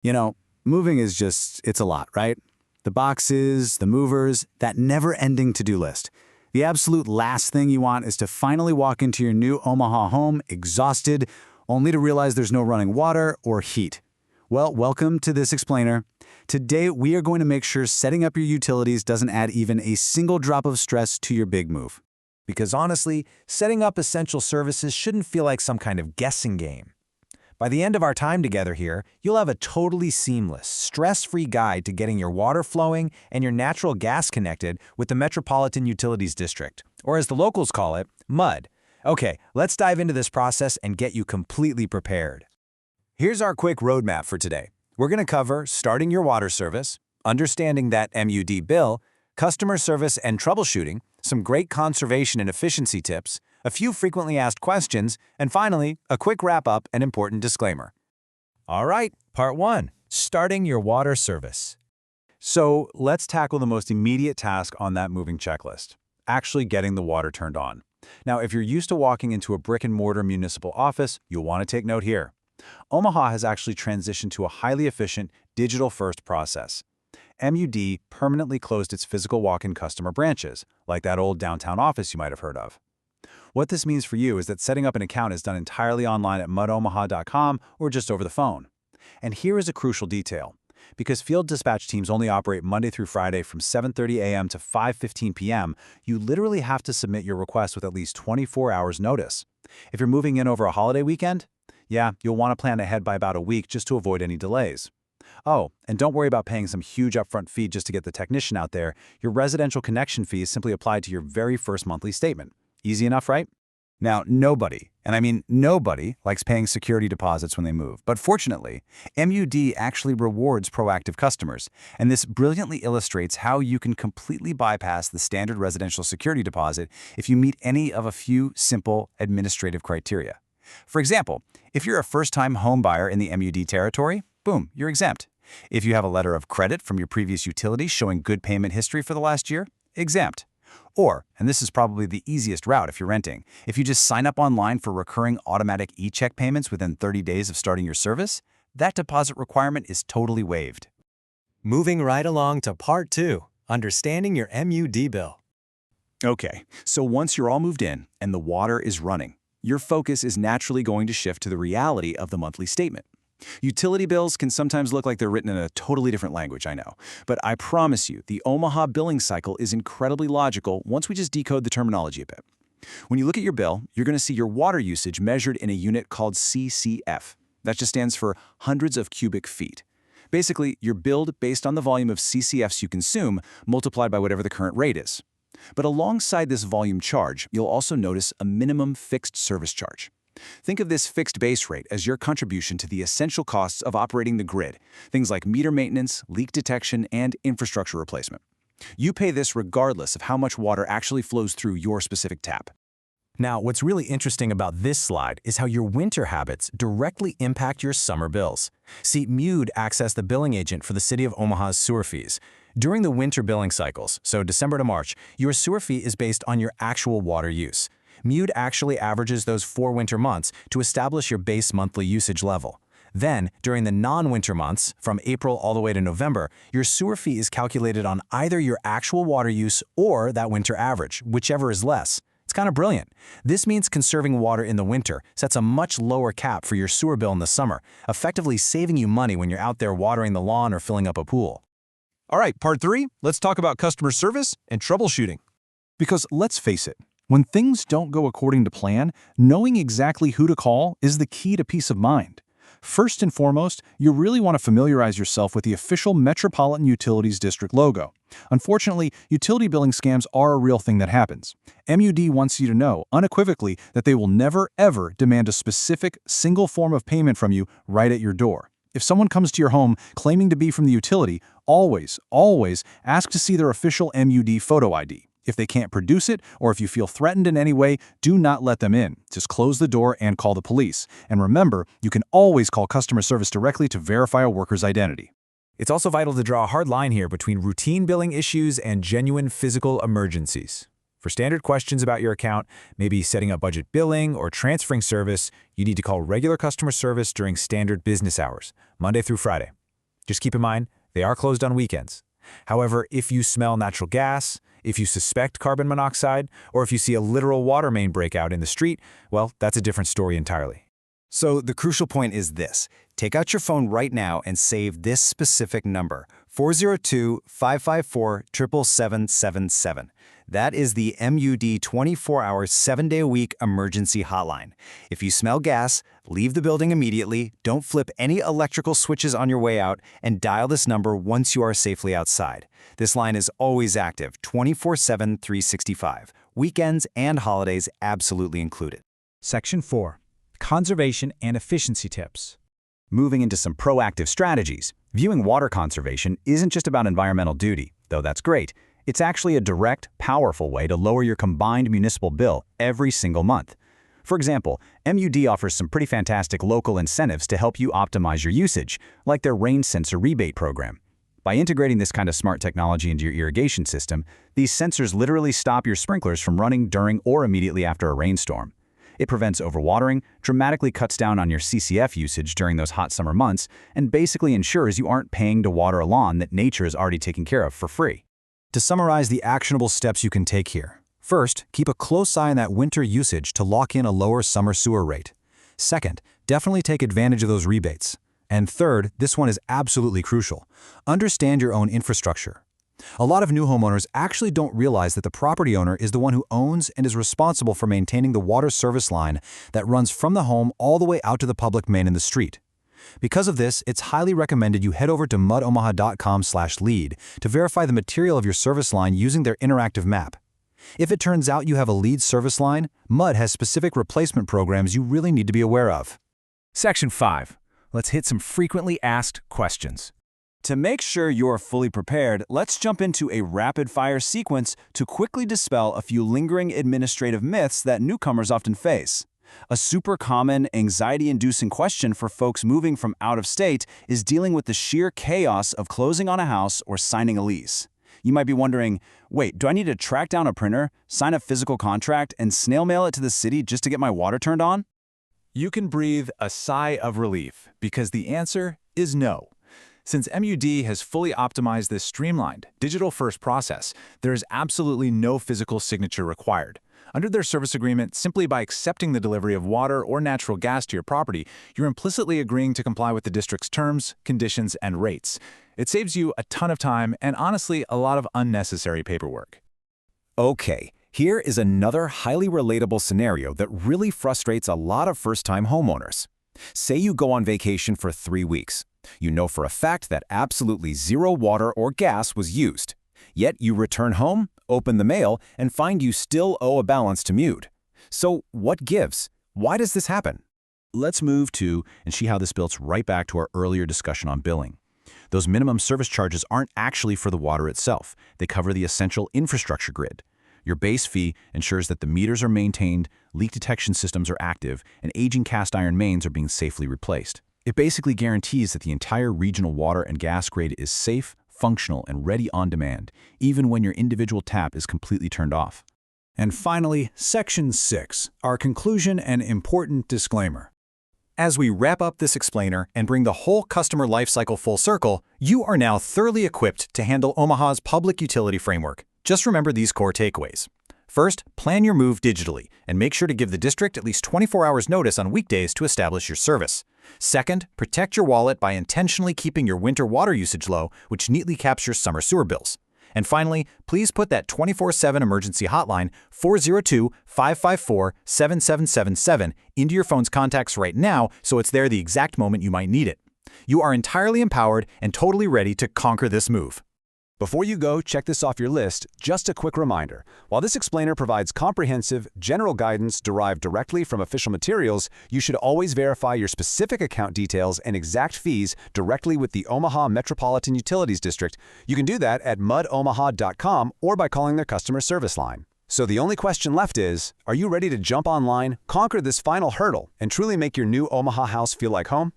You know, moving is it's a lot, right? The boxes, the movers, that never-ending to-do list. The absolute last thing you want is to finally walk into your new Omaha home exhausted, only to realize there's no running water or heat. Well, welcome to This Explainer. Today, we are going to make sure setting up your utilities doesn't add even a single drop of stress to your big move. Because honestly, setting up essential services shouldn't feel like some kind of guessing game. By the end of our time together here, you'll have a totally seamless, stress-free guide to getting your water flowing and your natural gas connected with the Metropolitan Utilities District, or as the locals call it, MUD. Okay, let's dive into this process and get you completely prepared. Here's our quick roadmap for today. We're going to cover starting your water service, understanding that MUD bill, customer service and troubleshooting, some great conservation and efficiency tips, a few frequently asked questions, and finally, a quick wrap-up and important disclaimer. All right, part 1, starting your water service. So let's tackle the most immediate task on that moving checklist, actually getting the water turned on. Now, if you're used to walking into a brick-and-mortar municipal office, you'll want to take note here. Omaha has actually transitioned to a highly efficient, digital-first process. MUD permanently closed its physical walk-in customer branches, like that old downtown office you might have heard of. What this means for you is that setting up an account is done entirely online at mudomaha.com or just over the phone. And here is a crucial detail. Because field dispatch teams only operate Monday through Friday from 7:30 a.m. to 5:15 p.m., you literally have to submit your request with at least 24 hours notice. If you're moving in over a holiday weekend, yeah, you'll want to plan ahead by about a week just to avoid any delays. Oh, and don't worry about paying some huge upfront fee just to get the technician out there. Your residential connection fee is simply applied to your very first monthly statement. Easy enough, right? Now, nobody, and I mean nobody, likes paying security deposits when they move. But fortunately, MUD actually rewards proactive customers, and this brilliantly illustrates how you can completely bypass the standard residential security deposit if you meet any of a few simple administrative criteria. For example, if you're a first-time home buyer in the MUD territory, boom, you're exempt. If you have a letter of credit from your previous utility showing good payment history for the last year, exempt. Or, and this is probably the easiest route if you're renting, if you just sign up online for recurring automatic e-check payments within 30 days of starting your service, that deposit requirement is totally waived. Moving right along to part 2, understanding your MUD bill. Okay, so once you're all moved in and the water is running, your focus is naturally going to shift to the reality of the monthly statement. Utility bills can sometimes look like they're written in a totally different language, I know. But I promise you, the Omaha billing cycle is incredibly logical once we just decode the terminology a bit. When you look at your bill, you're going to see your water usage measured in a unit called CCF. That just stands for hundreds of cubic feet. Basically, you're billed based on the volume of CCFs you consume multiplied by whatever the current rate is. But alongside this volume charge, you'll also notice a minimum fixed service charge. Think of this fixed base rate as your contribution to the essential costs of operating the grid, things like meter maintenance, leak detection, and infrastructure replacement. You pay this regardless of how much water actually flows through your specific tap. Now, what's really interesting about this slide is how your winter habits directly impact your summer bills. See, MUD acts as the billing agent for the City of Omaha's sewer fees. During the winter billing cycles, so December to March, your sewer fee is based on your actual water use. MUD actually averages those 4 winter months to establish your base monthly usage level. Then, during the non-winter months, from April all the way to November, your sewer fee is calculated on either your actual water use or that winter average, whichever is less. It's kind of brilliant. This means conserving water in the winter sets a much lower cap for your sewer bill in the summer, effectively saving you money when you're out there watering the lawn or filling up a pool. All right, part 3, let's talk about customer service and troubleshooting. Because let's face it, when things don't go according to plan, knowing exactly who to call is the key to peace of mind. First and foremost, you really want to familiarize yourself with the official Metropolitan Utilities District logo. Unfortunately, utility billing scams are a real thing that happens. MUD wants you to know unequivocally that they will never, ever demand a specific, single form of payment from you right at your door. If someone comes to your home claiming to be from the utility, always ask to see their official MUD photo ID. If they can't produce it, or if you feel threatened in any way, do not let them in. Just close the door and call the police. And remember, you can always call customer service directly to verify a worker's identity. It's also vital to draw a hard line here between routine billing issues and genuine physical emergencies. For standard questions about your account, maybe setting up budget billing or transferring service, you need to call regular customer service during standard business hours, Monday through Friday. Just keep in mind, they are closed on weekends. However, if you smell natural gas, if you suspect carbon monoxide, or if you see a literal water main breakout in the street, well, that's a different story entirely. So the crucial point is this. Take out your phone right now and save this specific number, 402-554-7777. That is the MUD 24-hour, 7-day-a-week emergency hotline. If you smell gas, leave the building immediately, don't flip any electrical switches on your way out, and dial this number once you are safely outside. This line is always active, 24/7, 365. Weekends and holidays absolutely included. Section 4. Conservation and efficiency tips. Moving into some proactive strategies, viewing water conservation isn't just about environmental duty, though that's great. It's actually a direct, powerful way to lower your combined municipal bill every single month. For example, MUD offers some pretty fantastic local incentives to help you optimize your usage, like their rain sensor rebate program. By integrating this kind of smart technology into your irrigation system, these sensors literally stop your sprinklers from running during or immediately after a rainstorm. It prevents overwatering, dramatically cuts down on your CCF usage during those hot summer months, and basically ensures you aren't paying to water a lawn that nature is already taking care of for free. To summarize the actionable steps you can take here. First, keep a close eye on that winter usage to lock in a lower summer sewer rate. Second, definitely take advantage of those rebates. And third, this one is absolutely crucial. Understand your own infrastructure. A lot of new homeowners actually don't realize that the property owner is the one who owns and is responsible for maintaining the water service line that runs from the home all the way out to the public main in the street. Because of this, it's highly recommended you head over to mudomaha.com/lead to verify the material of your service line using their interactive map. If it turns out you have a lead service line, MUD has specific replacement programs you really need to be aware of. Section 5. Let's hit some frequently asked questions. To make sure you're fully prepared, let's jump into a rapid-fire sequence to quickly dispel a few lingering administrative myths that newcomers often face. A super common, anxiety-inducing question for folks moving from out of state is dealing with the sheer chaos of closing on a house or signing a lease. You might be wondering, wait, do I need to track down a printer, sign a physical contract, and snail mail it to the city just to get my water turned on? You can breathe a sigh of relief because the answer is no. Since MUD has fully optimized this streamlined, digital-first process, there is absolutely no physical signature required. Under their service agreement, simply by accepting the delivery of water or natural gas to your property, you're implicitly agreeing to comply with the district's terms, conditions, and rates. It saves you a ton of time and, honestly, a lot of unnecessary paperwork. Okay, here is another highly relatable scenario that really frustrates a lot of first-time homeowners. Say you go on vacation for 3 weeks. You know for a fact that absolutely zero water or gas was used. Yet you return home, open the mail, and find you still owe a balance to MUD. So what gives? Why does this happen? Let's move to and see how this builds right back to our earlier discussion on billing. Those minimum service charges aren't actually for the water itself. They cover the essential infrastructure grid. Your base fee ensures that the meters are maintained, leak detection systems are active, and aging cast iron mains are being safely replaced. It basically guarantees that the entire regional water and gas grid is safe, functional, and ready on demand, even when your individual tap is completely turned off. And finally, Section 6, our conclusion and important disclaimer. As we wrap up this explainer and bring the whole customer lifecycle full circle, you are now thoroughly equipped to handle Omaha's public utility framework. Just remember these core takeaways. First, plan your move digitally and make sure to give the district at least 24 hours notice on weekdays to establish your service. Second, protect your wallet by intentionally keeping your winter water usage low, which neatly captures summer sewer bills. And finally, please put that 24/7 emergency hotline 402-554-7777 into your phone's contacts right now so it's there the exact moment you might need it. You are entirely empowered and totally ready to conquer this move. Before you go check this off your list, just a quick reminder. While this explainer provides comprehensive, general guidance derived directly from official materials, you should always verify your specific account details and exact fees directly with the Omaha Metropolitan Utilities District. You can do that at mudomaha.com or by calling their customer service line. So the only question left is, are you ready to jump online, conquer this final hurdle, and truly make your new Omaha house feel like home?